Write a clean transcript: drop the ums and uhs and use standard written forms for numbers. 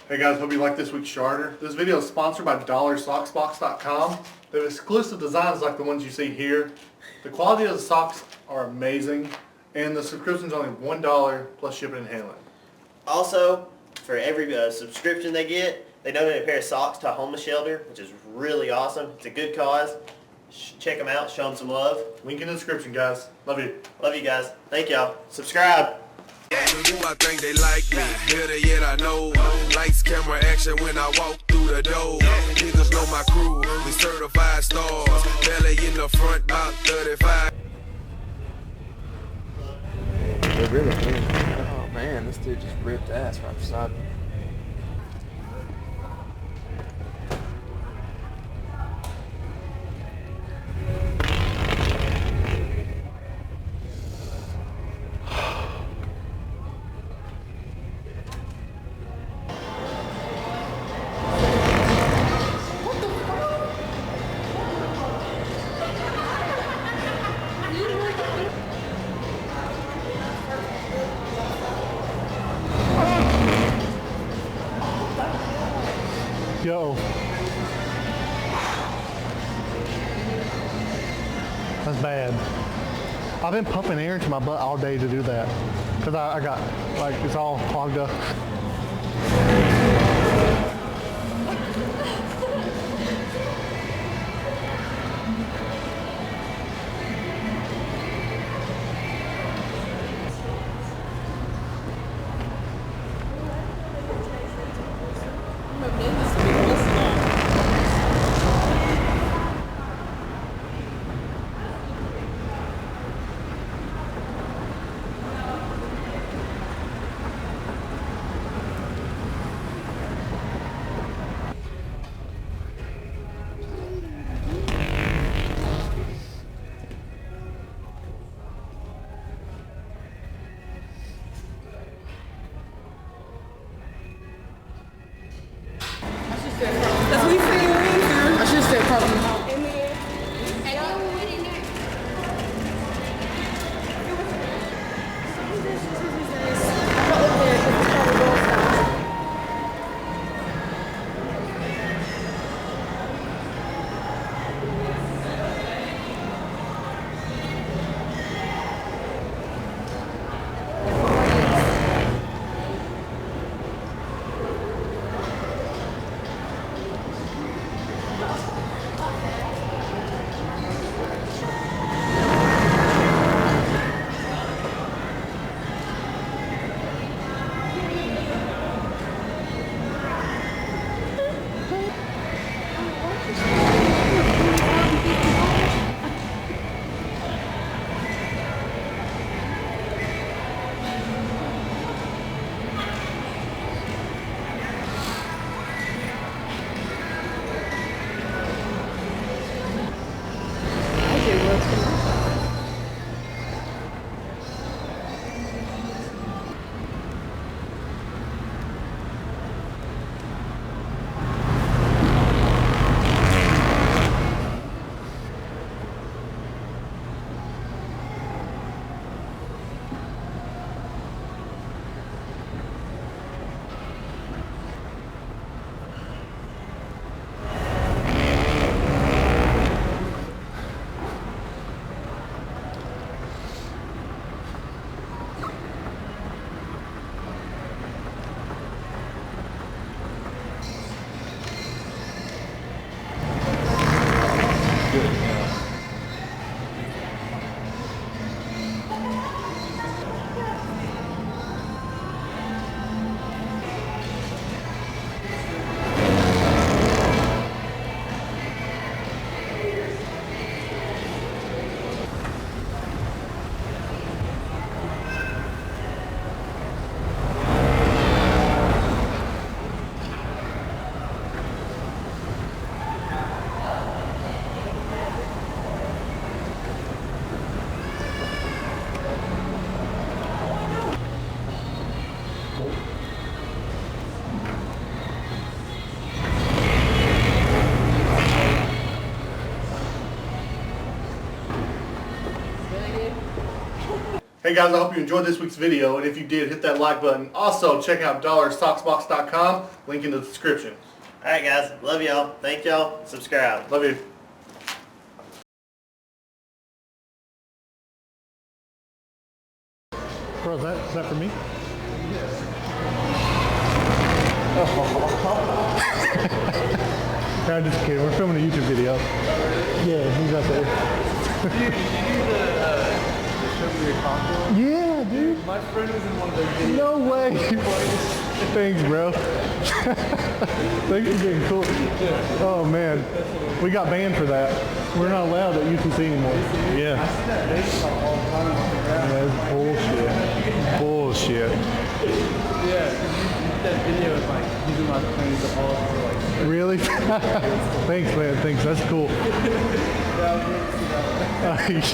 Hey guys, hope you like this week's Sharter. This video is sponsored by DollarSocksBox.com. They have exclusive designs like the ones you see here. The quality of the socks are amazing, and the subscription is only $1 plus shipping and handling. Also, for every subscription they get, they donate a pair of socks to a homeless shelter, which is really awesome. It's a good cause. Check them out. Show them some love. Link in the description, guys. Love you. Love you guys. Thank y'all. Subscribe. I think they like me, better yet I know. Lights, camera, action when I walk through the door. Niggas know my crew, we certified stars. Belly in the front, about 35. They really can. Oh man, this dude just ripped ass right beside me. Yo. That's bad. I've been pumping air into my butt all day to do that. Because I got, like, it's all clogged up. I should stay probably. Hey guys, I hope you enjoyed this week's video, and if you did, hit that like button. Also, check out $socksbox.com, link in the description. Alright guys, love y'all. Thank y'all. Subscribe. Love you. Bro, is that for me? I'm just kidding. We're filming a YouTube video. Yeah, he's out there. Dude, did you show me your cocktail? Yeah, dude. My friend was in one of those videos. No way. Thanks, bro. Thanks for being cool. Oh, man. We got banned for that. We're not allowed at UTC anymore. Yeah. I see that baseball all the time on the ground. That's bullshit. Yeah, that video is like using my friends to all for like. Really? Thanks, man. Thanks. That's cool. Yeah, I was